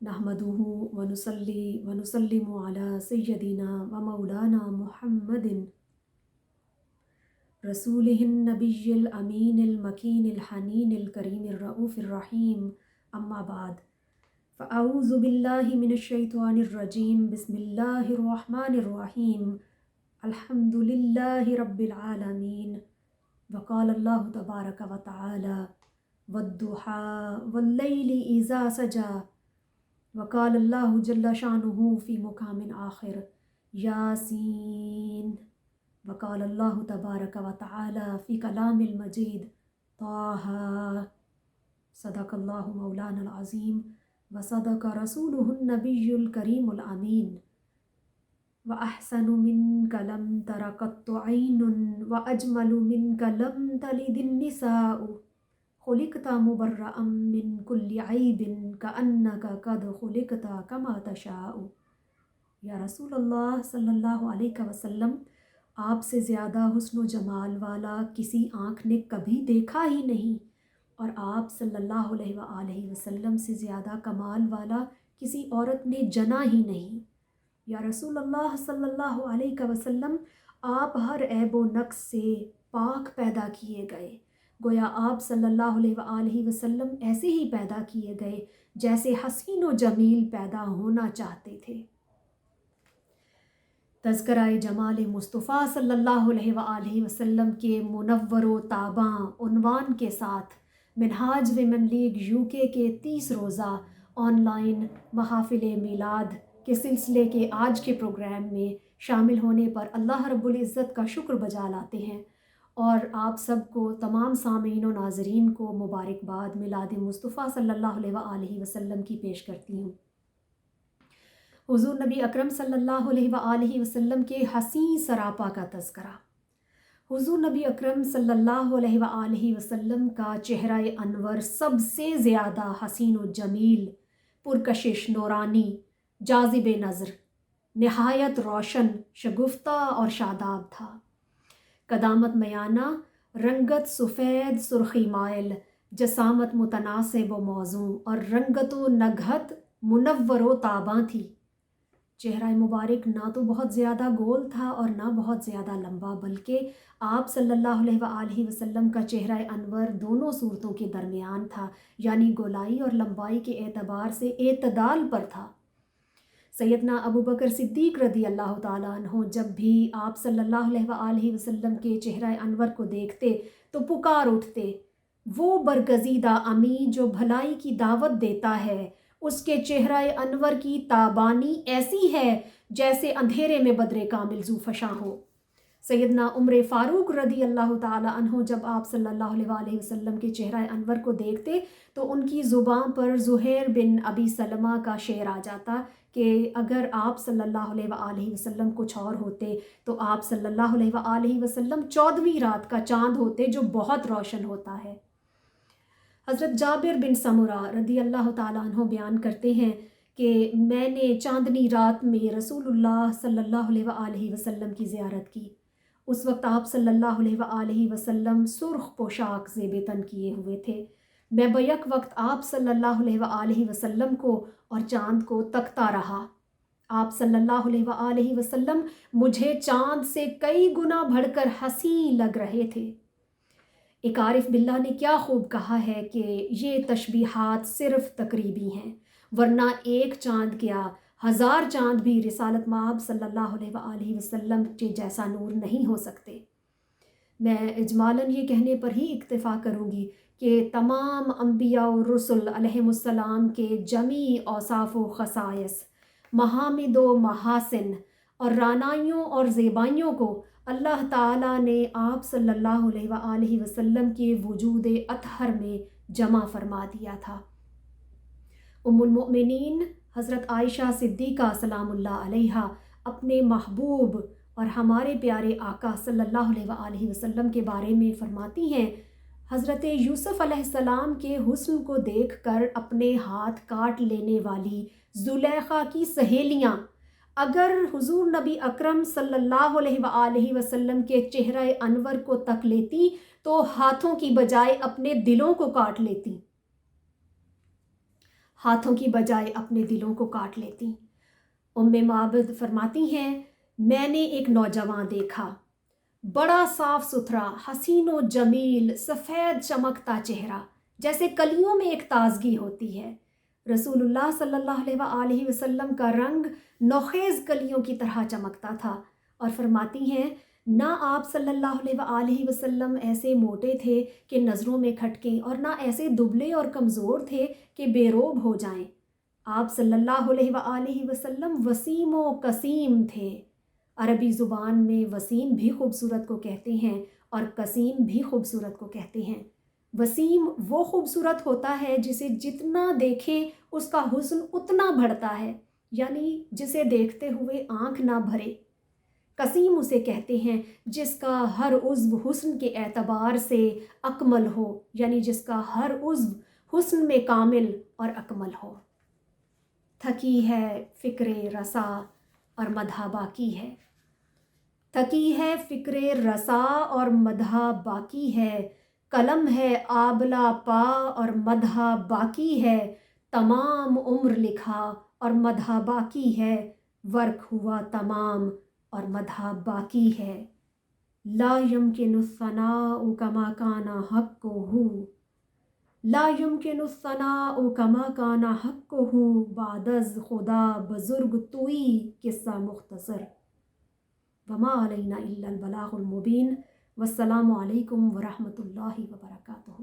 नहमदुहु व नुसल्ली व नुसल्लिमु अला सय्यदिना व मौलाना मुहम्मदिन रसूलिहिन नबिय्यिल अमीनिल मकीनिल हनीनिल करीमिर रऊफिर रहीम अम्मा बाद फ़अऊज़ु बिल्लाहि मिनश शैतानिर रजीम बिस्मिल्लाहिर रहमानिर रहीम अल्हम्दुलिल्लाहि रब्बिल आलमीन वक़ाल अल्लाहु तबारक व तआला वद्दुहा वल्लैलि इज़ा सजा वक़ाल अल्लाहु जल्ल शानुहु फ़ी मुक़ामिन आखिर यासीन वक़ाल अल्लाहु तबारक व तआला फ़ी कलामिल मजीद ताहा सदक़ल्लाहु मौलाना अज़ीम व सदक़ रसूलुहुन नबियुल करीमुल अमीन व अहसनु मिनका लम तरा क़त्तु ऐनुन व अजमलु मिनका लम तलिदिन निसाउ खुलिक़ता मुबर्रअम मिन कुल्लि ऐबिन कअन्नका क़द खुलिक़ता कमा तशाउ। या रसूल अल्लाह सल्लल्लाहु अलैहि वसल्लम, आपसे ज़्यादा हुस्न व जमाल वाला किसी आँख ने कभी देखा ही नहीं और आप सल्लल्लाहु अलैहि वसल्लम से ज़्यादा कमाल वाला किसी औरत ने जना ही नहीं। या रसूल अल्लाह सल्लल्लाहु अलैहि वसल्लम, आप हर ऐब व नक्स से पाक पैदा किए गए। गोया आप सल्लल्लाहु अलैहि वसल्लम ऐसे ही पैदा किए गए जैसे हसीन व जमील पैदा होना चाहते थे। तज़किराए जमाल मुस्तफ़ा सल्लल्लाहु अलैहि वसल्लम के मुनव्वरो ताबां उन्वान के साथ मिनहाज विमेन लीग यूके के 30 रोज़ा ऑनलाइन महफ़िल मीलाद के सिलसिले के आज के प्रोग्राम में शामिल होने पर अल्लाह रब्बुल इज़्ज़त का शुक्र बजा लाते हैं और आप सबको तमाम सामीन व नाज़रीन को मुबारकबाद मिलाद मुस्तफ़ा सल्लल्लाहु अलैहि वसल्लम की पेश करती हूँ। हुज़ूर नबी अकरम सल्लल्लाहु अलैहि वसल्लम के हसीन सरापा का तज़किरा। हुज़ूर नबी अकरम सल्लल्लाहु अलैहि वसल्लम का चेहरा अनवर सबसे ज़्यादा हसीन व जमील, पुरकशिश, नूरानी, जाज़िब नज़र, नहायत रोशन, शगुफ्ता और शादाब था। कदामत मयाना, रंगत सफ़ेद सुर्खी माइल, जसामत मुतनासिब व मौज़ूं और रंगत व नगहत मुनव्वर व ताबां थी। चेहरा मुबारक ना तो बहुत ज़्यादा गोल था और ना बहुत ज़्यादा लंबा, बल्कि आप सल्लल्लाहु अलैहि वसल्लम का चेहरा अनवर दोनों सूरतों के दरमियान था, यानी गोलाई और लंबाई के एतबार से एतदाल पर था। सैयदना अबू बकर सिद्दीक़ रदी अल्लाह ताला अन्हो जब भी आप सल्लल्लाहु अलैहि वसल्लम के चेहरा अनवर को देखते तो पुकार उठते, वो बरगज़ीदा अमी जो भलाई की दावत देता है, उसके चेहरा अनवर की ताबानी ऐसी है जैसे अंधेरे में बदरे कामिल ज़ूफ़शा हो। सैयदना उम्र फ़ारूक रदी अल्लाह ताला अन्हो जब आप सल्लल्लाहु अलैहि वसल्लम के चेहरा अनवर को देखते तो उनकी ज़ुबान पर ज़ुहैर बिन अबी सलमा का शेर आ जाता कि अगर आप सल्लल्लाहु अलैहि वसल्लम कुछ और होते तो आप सल्लल्लाहु अलैहि वसल्लम 14वीं रात का चाँद होते जो बहुत रोशन होता है। हज़रत जाबिर बिन समुरा रदी अल्लाह ताला अन्हो बयान करते हैं कि मैंने चांदनी रात में रसूलुल्लाह सल्लल्लाहु अलैहि वसल्लम की ज़ियारत की। उस वक्त आप सल्लल्लाहु अलैहि वसल्लम सुर्ख पोशाक ज़ेब-ए-तन किए हुए थे। मैं बैक वक्त आप सल्लल्लाहु अलैहि वसल्लम को और चाँद को तकता रहा। आप सल्लल्लाहु अलैहि वसल्लम मुझे चाँद से कई गुना बढ़कर हसीन लग रहे थे। एक आरिफ बिल्ला ने क्या खूब कहा है कि ये तशबीहात सिर्फ़ तकरीबी हैं, वरना एक चाँद क्या 1000 चाँद भी रिसालत माब सल्लल्लाहु अलैहि वसल्लम के जैसा नूर नहीं हो सकते। मैं इजमालन ये कहने पर ही इक्तिफ़ा करूँगी कि तमाम अम्बिया और रसूल अलैहिमुस्सलाम के जमी औसाफ़ व ख़साइस, महामिद व महासिन और रानाइयों और ज़ेबाइयों को अल्लाह ताला ने आप सल्लल्लाहु अलैहि वसल्लम के वजूद अतहर में जमा फरमा दिया था। उम्मुल मोमिनीन हज़रत आयशा सिद्दीक़ा सलामुल्लाह अलैहा अपने महबूब और हमारे प्यारे आका सल्लल्लाहु अलैहि वसल्लम के बारे में फरमाती हैं, हज़रत यूसुफ़ अलैहिस्सलाम के हुस्न को देखकर अपने हाथ काट लेने वाली ज़ुलेखा की सहेलियाँ अगर हुज़ूर नबी अकरम सल्लल्लाहु अलैहि वसल्लम के चेहरा अनवर को तक लेती तो हाथों की बजाय अपने दिलों को काट लेती। ہاتھوں کی بجائے اپنے دلوں کو کاٹ لیتی۔ معبد فرماتی ہیں میں نے ایک نوجوان دیکھا، بڑا صاف ستھرا، حسین و جمیل، سفید چمکتا چہرہ، جیسے کلیوں میں ایک تازگی ہوتی ہے۔ رسول اللہ صلی اللہ علیہ وآلہ وسلم کا رنگ نوخیز کلیوں کی طرح چمکتا تھا، اور فرماتی ہیں نہ آپ صلی اللہ علیہ وآلہ وسلم ایسے موٹے تھے کہ نظروں میں کھٹکیں، اور نہ ایسے دبلے اور کمزور تھے کہ بے روب ہو جائیں۔ آپ صلی اللہ علیہ وآلہ وسلم وسیم و قسیم تھے۔ عربی زبان میں وسیم بھی خوبصورت کو کہتے ہیں اور قسیم بھی خوبصورت کو کہتے ہیں۔ وسیم وہ خوبصورت ہوتا ہے جسے جتنا دیکھیں اس کا حسن اتنا بڑھتا ہے، یعنی جسے دیکھتے ہوئے آنکھ نہ بھرے۔ قسیم اسے کہتے ہیں جس کا ہر عضو حسن کے اعتبار سے اکمل ہو، یعنی جس کا ہر عضو حسن میں کامل اور اکمل ہو۔ تھکی ہے فکر رسا اور مدح باقی ہے، تھکی ہے فکر رسا اور مدح باقی ہے، قلم ہے آبلہ پا اور مدح باقی ہے، تمام عمر لکھا اور مدح باقی ہے، ورق ہوا تمام اور مدح باقی ہے۔ لا یمکن الثناء کما کان حقہ، لا یمکن الثناء کما کان حقہ، بعد از خدا بزرگ توئی، قصہ مختصر۔ وما علینا الا البلاغ المبین، والسلام علیکم ورحمۃ اللہ وبرکاتہ۔